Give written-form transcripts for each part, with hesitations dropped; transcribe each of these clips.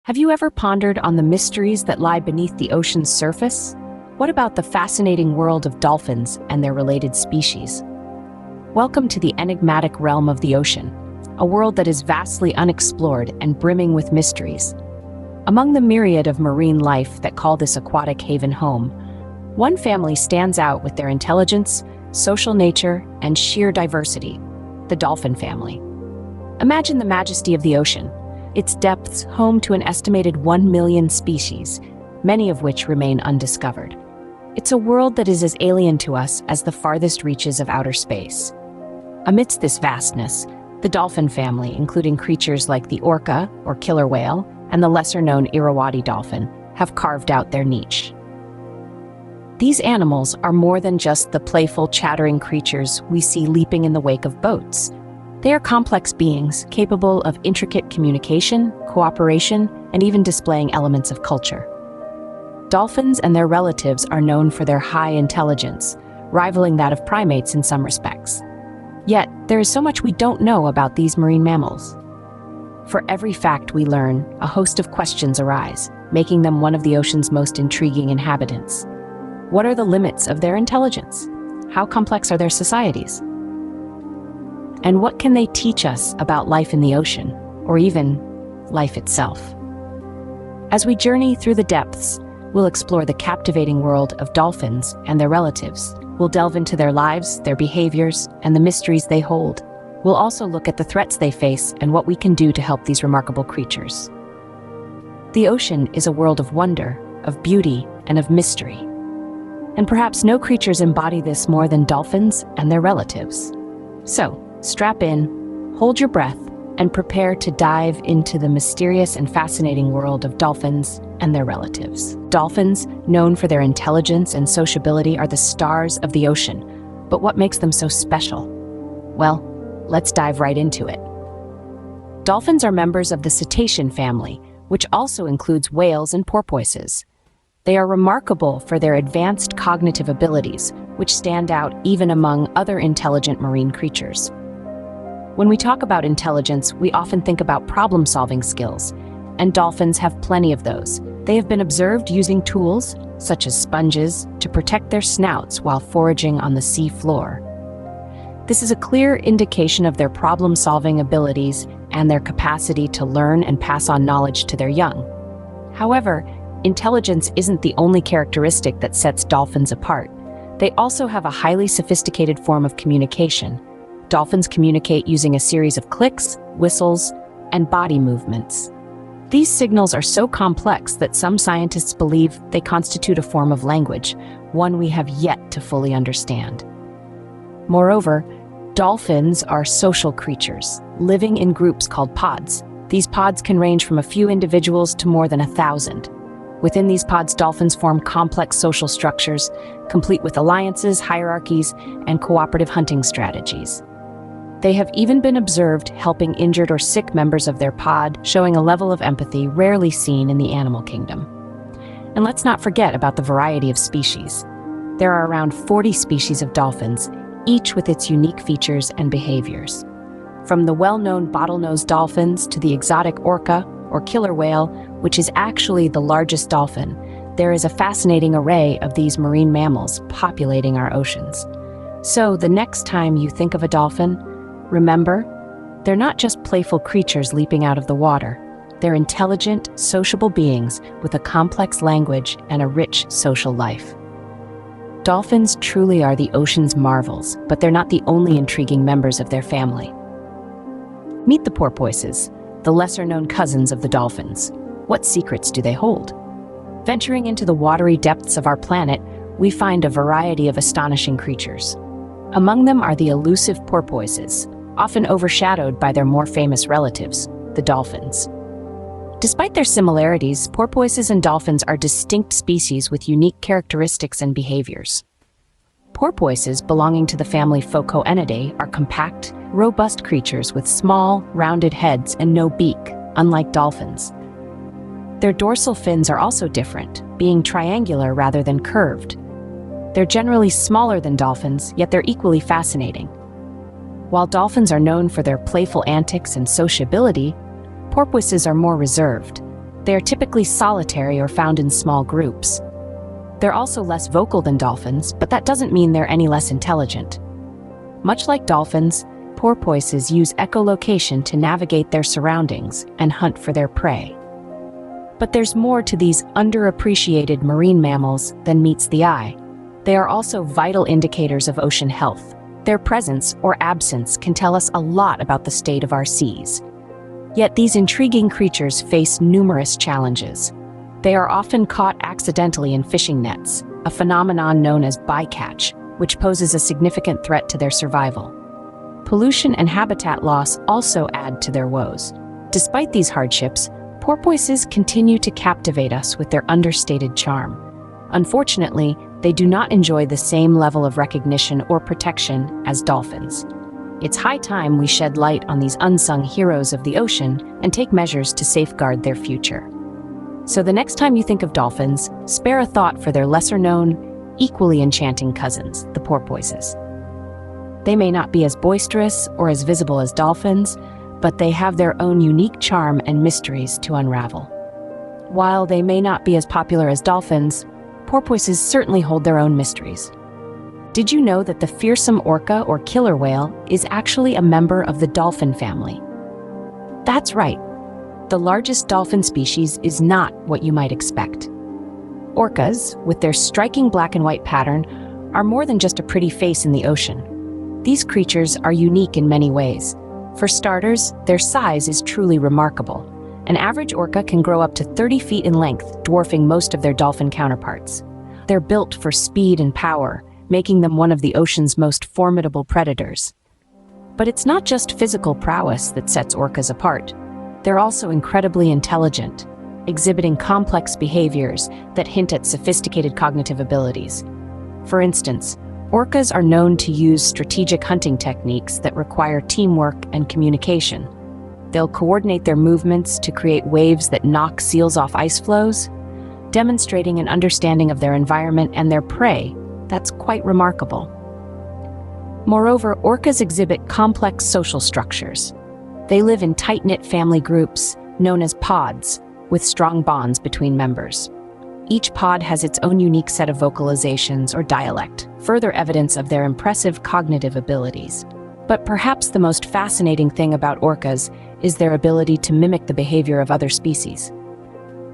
Have you ever pondered on the mysteries that lie beneath the ocean's surface? What about the fascinating world of dolphins and their related species? Welcome to the enigmatic realm of the ocean, a world that is vastly unexplored and brimming with mysteries. Among the myriad of marine life that call this aquatic haven home, one family stands out with their intelligence, social nature, and sheer diversity: the dolphin family. Imagine the majesty of the ocean, its depths home to an estimated 1 million species, many of which remain undiscovered. It's a world that is as alien to us as the farthest reaches of outer space. Amidst this vastness, the dolphin family, including creatures like the orca, or killer whale, and the lesser-known Irrawaddy dolphin, have carved out their niche. These animals are more than just the playful, chattering creatures we see leaping in the wake of boats. They are complex beings capable of intricate communication, cooperation, and even displaying elements of culture. Dolphins and their relatives are known for their high intelligence, rivaling that of primates in some respects. Yet, there is so much we don't know about these marine mammals. For every fact we learn, a host of questions arise, making them one of the ocean's most intriguing inhabitants. What are the limits of their intelligence? How complex are their societies? And what can they teach us about life in the ocean, or even life itself? As we journey through the depths, we'll explore the captivating world of dolphins and their relatives. We'll delve into their lives, their behaviors, and the mysteries they hold. We'll also look at the threats they face and what we can do to help these remarkable creatures. The ocean is a world of wonder, of beauty, and of mystery. And perhaps no creatures embody this more than dolphins and their relatives. So, strap in, hold your breath, and prepare to dive into the mysterious and fascinating world of dolphins and their relatives. Dolphins, known for their intelligence and sociability, are the stars of the ocean. But what makes them so special? Well, let's dive right into it. Dolphins are members of the cetacean family, which also includes whales and porpoises. They are remarkable for their advanced cognitive abilities, which stand out even among other intelligent marine creatures. When we talk about intelligence, we often think about problem-solving skills, and dolphins have plenty of those. They have been observed using tools, such as sponges, to protect their snouts while foraging on the sea floor. This is a clear indication of their problem-solving abilities and their capacity to learn and pass on knowledge to their young. However, intelligence isn't the only characteristic that sets dolphins apart. They also have a highly sophisticated form of communication. Dolphins communicate using a series of clicks, whistles, and body movements. These signals are so complex that some scientists believe they constitute a form of language, one we have yet to fully understand. Moreover, dolphins are social creatures, living in groups called pods. These pods can range from a few individuals to more than 1,000. Within these pods, dolphins form complex social structures, complete with alliances, hierarchies, and cooperative hunting strategies. They have even been observed helping injured or sick members of their pod, showing a level of empathy rarely seen in the animal kingdom. And let's not forget about the variety of species. There are around 40 species of dolphins, each with its unique features and behaviors. From the well-known bottlenose dolphins to the exotic orca, or killer whale, which is actually the largest dolphin, there is a fascinating array of these marine mammals populating our oceans. So, the next time you think of a dolphin, remember, they're not just playful creatures leaping out of the water. They're intelligent, sociable beings with a complex language and a rich social life. Dolphins truly are the ocean's marvels, but they're not the only intriguing members of their family. Meet the porpoises, the lesser-known cousins of the dolphins. What secrets do they hold? Venturing into the watery depths of our planet, we find a variety of astonishing creatures. Among them are the elusive porpoises, often overshadowed by their more famous relatives, the dolphins. Despite their similarities, porpoises and dolphins are distinct species with unique characteristics and behaviors. Porpoises belonging to the family Phocoenidae are compact, robust creatures with small, rounded heads and no beak, unlike dolphins. Their dorsal fins are also different, being triangular rather than curved. They're generally smaller than dolphins, yet they're equally fascinating. While dolphins are known for their playful antics and sociability, porpoises are more reserved. They are typically solitary or found in small groups. They're also less vocal than dolphins, but that doesn't mean they're any less intelligent. Much like dolphins, porpoises use echolocation to navigate their surroundings and hunt for their prey. But there's more to these underappreciated marine mammals than meets the eye. They are also vital indicators of ocean health. Their presence or absence can tell us a lot about the state of our seas. Yet these intriguing creatures face numerous challenges. They are often caught accidentally in fishing nets, a phenomenon known as bycatch, which poses a significant threat to their survival. Pollution and habitat loss also add to their woes. Despite these hardships, porpoises continue to captivate us with their understated charm. Unfortunately, they do not enjoy the same level of recognition or protection as dolphins. It's high time we shed light on these unsung heroes of the ocean and take measures to safeguard their future. So the next time you think of dolphins, spare a thought for their lesser-known, equally enchanting cousins, the porpoises. They may not be as boisterous or as visible as dolphins, but they have their own unique charm and mysteries to unravel. While they may not be as popular as dolphins, porpoises certainly hold their own mysteries. Did you know that the fearsome orca or killer whale is actually a member of the dolphin family? That's right. The largest dolphin species is not what you might expect. Orcas, with their striking black and white pattern, are more than just a pretty face in the ocean. These creatures are unique in many ways. For starters, their size is truly remarkable. An average orca can grow up to 30 feet in length, dwarfing most of their dolphin counterparts. They're built for speed and power, making them one of the ocean's most formidable predators. But it's not just physical prowess that sets orcas apart. They're also incredibly intelligent, exhibiting complex behaviors that hint at sophisticated cognitive abilities. For instance, orcas are known to use strategic hunting techniques that require teamwork and communication. They'll coordinate their movements to create waves that knock seals off ice floes, demonstrating an understanding of their environment and their prey that's quite remarkable. Moreover, orcas exhibit complex social structures. They live in tight-knit family groups, known as pods, with strong bonds between members. Each pod has its own unique set of vocalizations or dialect, further evidence of their impressive cognitive abilities. But perhaps the most fascinating thing about orcas is their ability to mimic the behavior of other species.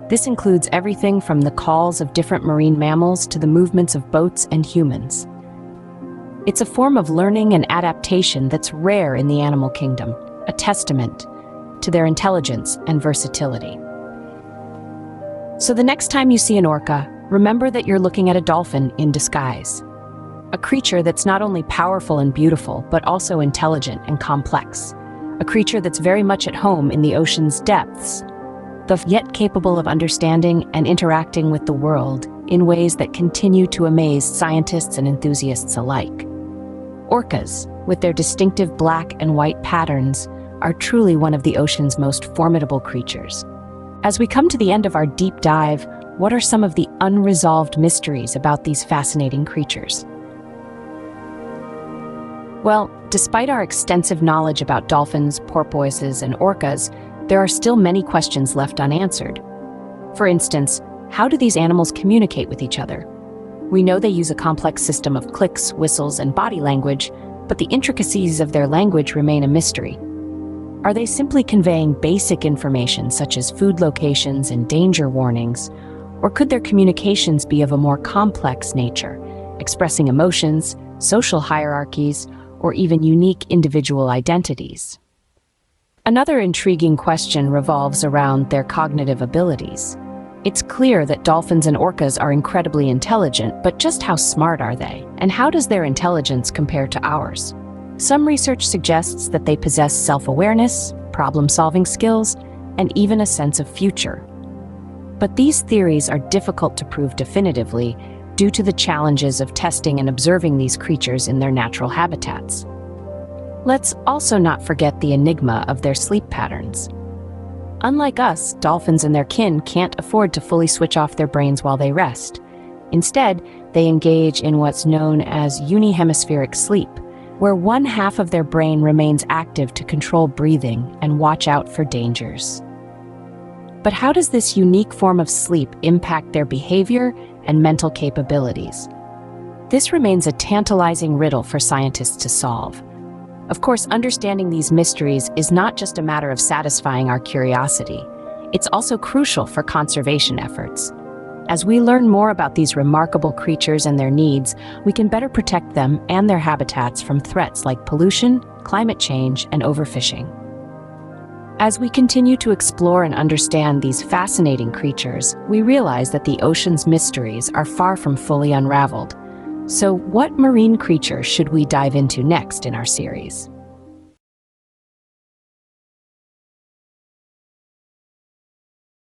This includes everything from the calls of different marine mammals to the movements of boats and humans. It's a form of learning and adaptation that's rare in the animal kingdom, a testament to their intelligence and versatility. So the next time you see an orca, remember that you're looking at a dolphin in disguise. A creature that's not only powerful and beautiful, but also intelligent and complex. A creature that's very much at home in the ocean's depths, yet capable of understanding and interacting with the world in ways that continue to amaze scientists and enthusiasts alike. Orcas, with their distinctive black and white patterns, are truly one of the ocean's most formidable creatures. As we come to the end of our deep dive, what are some of the unresolved mysteries about these fascinating creatures? Well, despite our extensive knowledge about dolphins, porpoises, and orcas, there are still many questions left unanswered. For instance, how do these animals communicate with each other? We know they use a complex system of clicks, whistles, and body language, but the intricacies of their language remain a mystery. Are they simply conveying basic information such as food locations and danger warnings, or could their communications be of a more complex nature, expressing emotions, social hierarchies, or even unique individual identities? Another intriguing question revolves around their cognitive abilities. It's clear that dolphins and orcas are incredibly intelligent, but just how smart are they? And how does their intelligence compare to ours? Some research suggests that they possess self-awareness, problem-solving skills, and even a sense of future. But these theories are difficult to prove definitively due to the challenges of testing and observing these creatures in their natural habitats. Let's also not forget the enigma of their sleep patterns. Unlike us, dolphins and their kin can't afford to fully switch off their brains while they rest. Instead, they engage in what's known as unihemispheric sleep, where one half of their brain remains active to control breathing and watch out for dangers. But how does this unique form of sleep impact their behavior and mental capabilities? This remains a tantalizing riddle for scientists to solve. Of course, understanding these mysteries is not just a matter of satisfying our curiosity. It's also crucial for conservation efforts. As we learn more about these remarkable creatures and their needs, we can better protect them and their habitats from threats like pollution, climate change, and overfishing. As we continue to explore and understand these fascinating creatures, we realize that the ocean's mysteries are far from fully unraveled. So, what marine creature should we dive into next in our series?